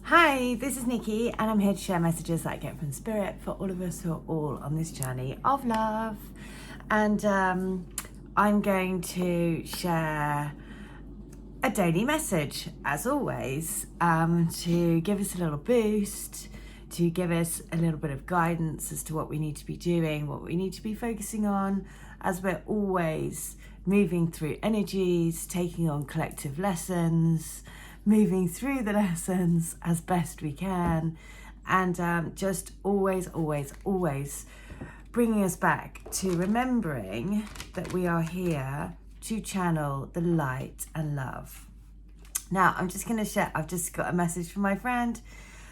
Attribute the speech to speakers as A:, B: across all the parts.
A: Hi, this is Nikki, and I'm here to share messages that I get from Spirit for all of us who are all on this journey of love. And I'm going to share a daily message, as always, to give us a little boost, to give us a little bit of guidance as to what we need to be doing, what we need to be focusing on, as we're always moving through energies, taking on collective lessons, moving through the lessons as best we can, and just always bringing us back to remembering that we are here to channel the light and love. Now, I'm just going to share, I've just got a message from my friend.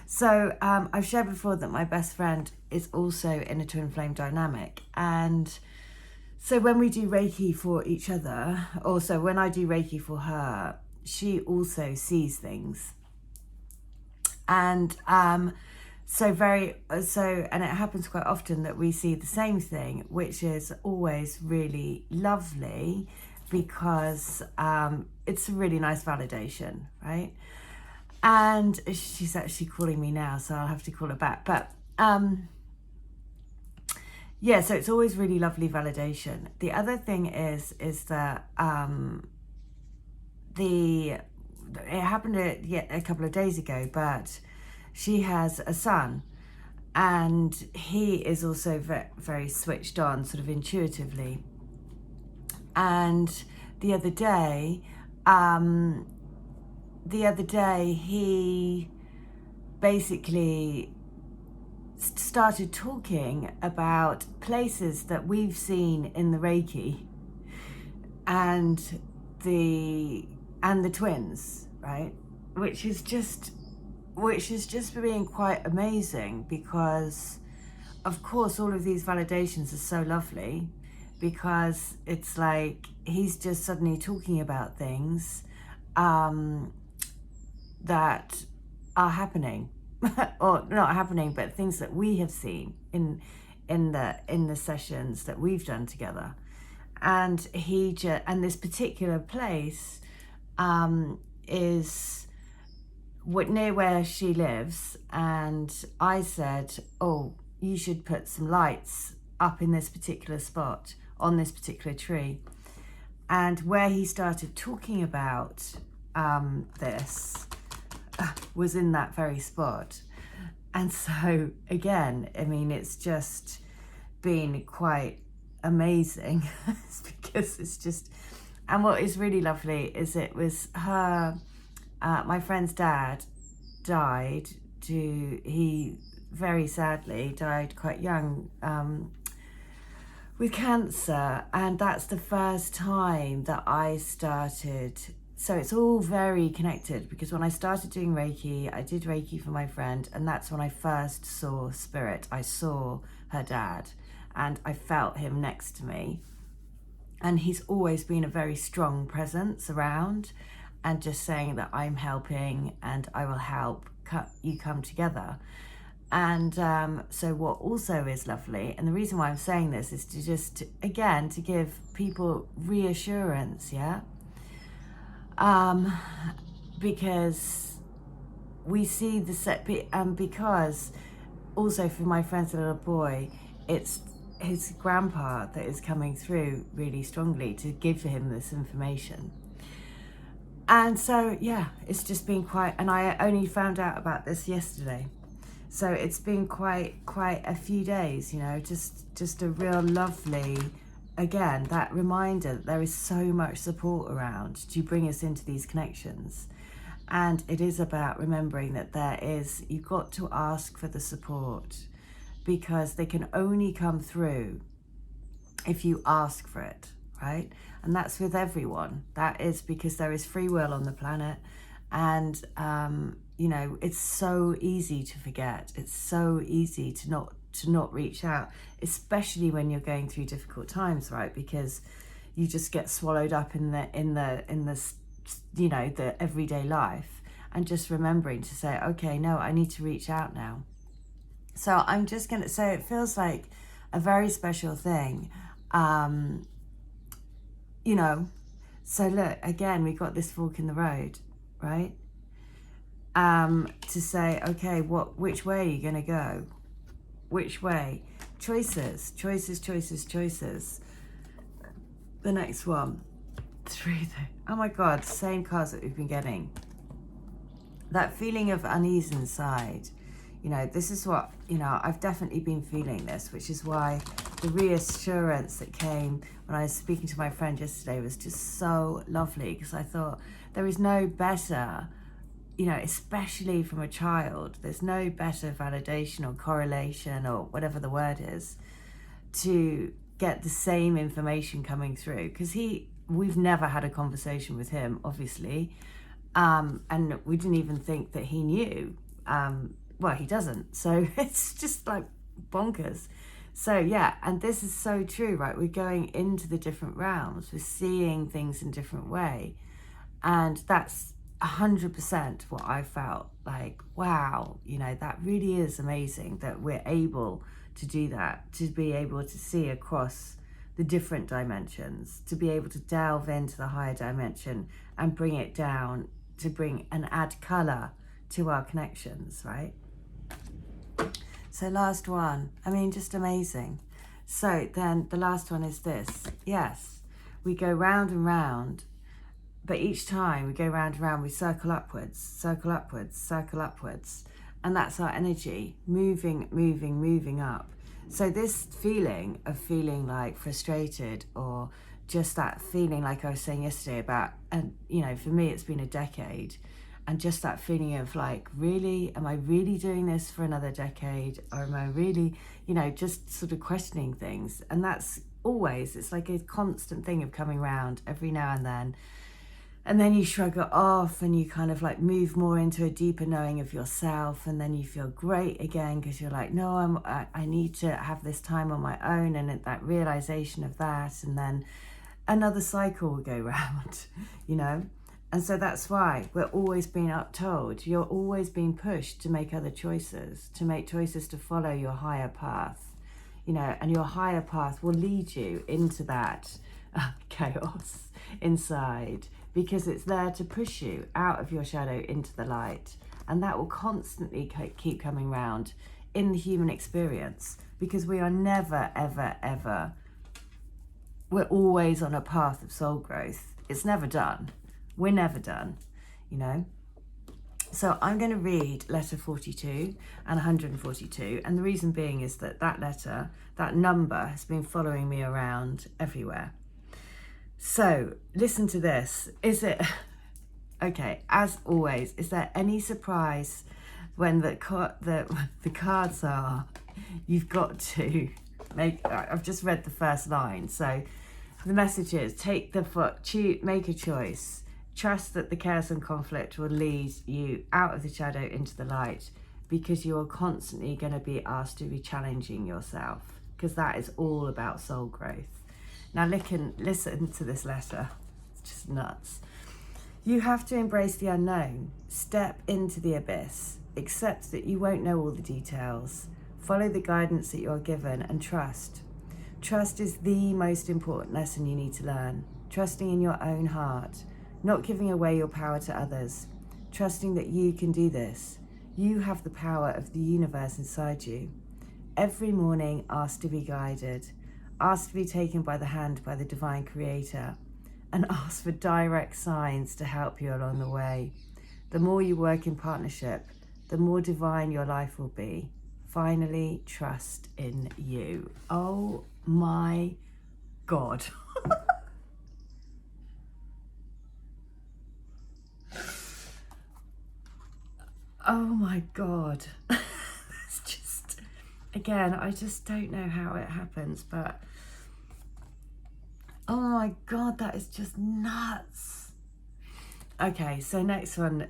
A: So I've shared before that my best friend is also in a twin flame dynamic, and so when we do Reiki for each other, also when I do Reiki for her, she also sees things. And and it happens quite often that we see the same thing, which is always really lovely because it's a really nice validation, right? And she's actually calling me now, so I'll have to call her back. But yeah, so it's always really lovely validation. The other thing is that it happened a couple of days ago, but she has a son, and he is also very switched on, sort of intuitively. And the other day he basically started talking about places that we've seen in the Reiki and the twins, right? Which is just being quite amazing, because of course all of these validations are so lovely, because it's like he's just suddenly talking about things that are happening or not happening, but things that we have seen in the sessions that we've done together. And this particular place is near where she lives, and I said, oh, you should put some lights up in this particular spot on this particular tree. And where he started talking about this was in that very spot. And so again, I mean, it's just been quite amazing because it's just, and what is really lovely is it was her, my friend's dad died. He very sadly died quite young with cancer, and that's the first time that I started. So it's all very connected, because when I started doing Reiki, I did Reiki for my friend, and that's when I first saw Spirit. I saw her dad, and I felt him next to me. And he's always been a very strong presence around, and just saying that I'm helping and I will help you come together. And so what also is lovely, and the reason why I'm saying this is to just, again, to give people reassurance, yeah? Because we see the set, because also for my friend's little boy, it's his grandpa that is coming through really strongly to give him this information. And so, yeah, it's just been quite, and I only found out about this yesterday. So it's been quite a few days, you know, just a real lovely, again, that reminder that there is so much support around to bring us into these connections. And it is about remembering that you've got to ask for the support, because they can only come through if you ask for it, right? And that's with everyone. That is because there is free will on the planet. And, you know, it's so easy to forget. It's so easy to not reach out, especially when you're going through difficult times, right? Because you just get swallowed up in the you know, the everyday life, and just remembering to say, okay, no, I need to reach out now. So I'm just gonna, so it feels like a very special thing, you know. So look, again, we got this fork in the road, right? to say, okay, which way are you going to go? Which way? Choices, choices, choices, choices. The next one, oh my God, same cards that we've been getting. That feeling of unease inside. You know, this is what, you know, I've definitely been feeling this, which is why the reassurance that came when I was speaking to my friend yesterday was just so lovely, because I thought there is no better, you know, especially from a child, there's no better validation or correlation or whatever the word is to get the same information coming through, because we've never had a conversation with him, obviously, and we didn't even think that he knew. Well, he doesn't, so it's just like bonkers. So yeah, and this is so true, right? We're going into the different realms, we're seeing things in a different way, and that's 100% what I felt like. Wow, you know, that really is amazing that we're able to do that, to be able to see across the different dimensions, to be able to delve into the higher dimension and bring it down, to bring and add color to our connections, right? So last one, I mean, just amazing. So then the last one is this. Yes, we go round and round, but each time we go round and round, we circle upwards, circle upwards, circle upwards. And that's our energy, moving, moving, moving up. So this feeling of feeling like frustrated, or just that feeling like I was saying yesterday about, and you know, for me, it's been a decade. And just that feeling of like, really, am I really doing this for another decade? Or am I really, you know, just sort of questioning things? And that's always, it's like a constant thing of coming around every now and then. And then you shrug it off and you kind of like move more into a deeper knowing of yourself. And then you feel great again because you're like, no, I need to have this time on my own. And that realization of that. And then another cycle will go round, you know. And so that's why we're always being told, you're always being pushed to make other choices, to make choices to follow your higher path, you know, and your higher path will lead you into that chaos inside, because it's there to push you out of your shadow into the light. And that will constantly keep coming round in the human experience, because we are never, ever, ever, we're always on a path of soul growth. It's never done. We're never done, you know. So I'm going to read letter 42 and 142. And the reason being is that that letter, that number has been following me around everywhere. So listen to this. Is it, okay, as always, is there any surprise when the cards are, you've got to make, I've just read the first line. So the message is, take the foot, make a choice. Trust that the chaos and conflict will lead you out of the shadow into the light, because you are constantly going to be asked to be challenging yourself, because that is all about soul growth. Now listen to this letter. It's just nuts. You have to embrace the unknown. Step into the abyss. Accept that you won't know all the details. Follow the guidance that you are given and trust. Trust is the most important lesson you need to learn. Trusting in your own heart. Not giving away your power to others, trusting that you can do this. You have the power of the universe inside you. Every morning, ask to be guided, ask to be taken by the hand by the divine creator, and ask for direct signs to help you along the way. The more you work in partnership, the more divine your life will be. Finally, trust in you. Oh my God. Oh my God. It's just, again, I just don't know how it happens, but oh my God, that is just nuts. Okay, so next one.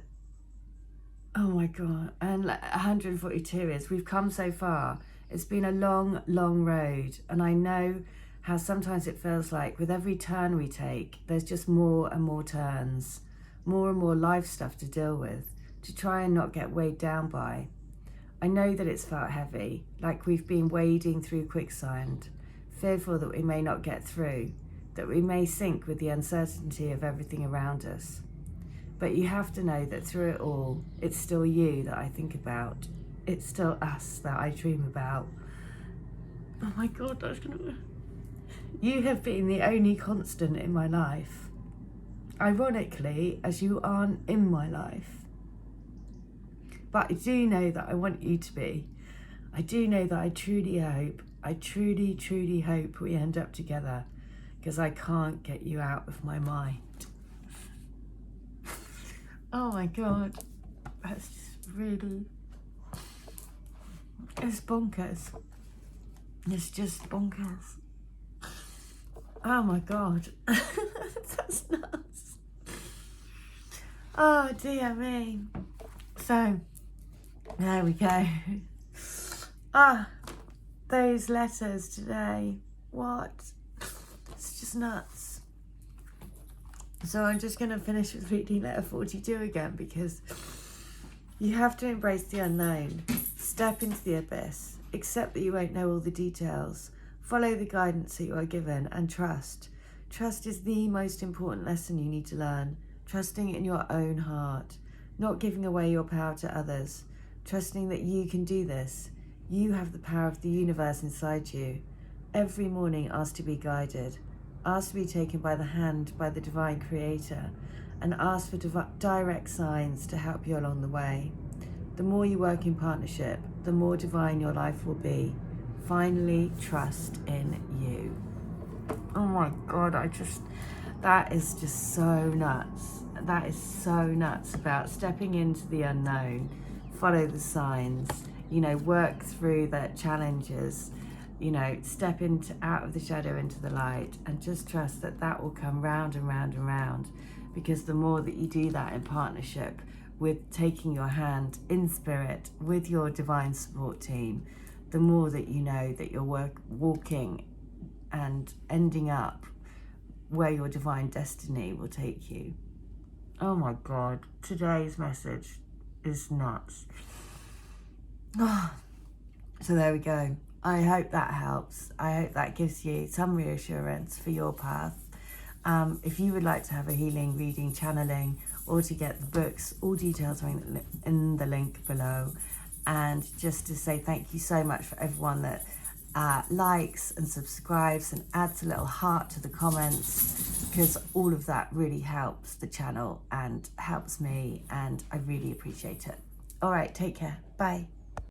A: Oh my God. And 142 is, we've come so far. It's been a long, long road. And I know how sometimes it feels like with every turn we take, there's just more and more turns, more and more life stuff to deal with, to try and not get weighed down by. I know that it's felt heavy, like we've been wading through quicksand, fearful that we may not get through, that we may sink with the uncertainty of everything around us. But you have to know that through it all, it's still you that I think about. It's still us that I dream about. Oh my God, that's gonna... You have been the only constant in my life. Ironically, as you aren't in my life. But I do know that I want you to be. I do know that I truly hope we end up together, because I can't get you out of my mind. Oh my God, that's just really, it's bonkers. It's just bonkers. Oh my God, that's nuts. Oh dear me. So, there we go. Those letters today, what? It's just nuts. So I'm just going to finish with reading letter 42 again, because you have to embrace the unknown, step into the abyss, accept that you won't know all the details, follow the guidance that you are given, and trust. Trust is the most important lesson you need to learn. Trusting in your own heart, not giving away your power to others, trusting that you can do this. You have the power of the universe inside you. Every morning ask to be guided, ask to be taken by the hand by the divine creator, and ask for direct signs to help you along the way. The more you work in partnership, the more divine your life will be. Finally, trust in you. Oh my God, that is just so nuts. That is so nuts about stepping into the unknown, follow the signs, you know, work through the challenges, you know, step out of the shadow into the light, and just trust that that will come round and round and round. Because the more that you do that in partnership with taking your hand in spirit with your divine support team, the more that you know that you're walking and ending up where your divine destiny will take you. Oh my God, today's message is nuts. So there we go. I hope that helps. I hope that gives you some reassurance for your path. If you would like to have a healing, reading, channeling, or to get the books, all details are in the link below. And just to say thank you so much for everyone that likes and subscribes and adds a little heart to the comments, because all of that really helps the channel and helps me, and I really appreciate it. All right, take care. Bye.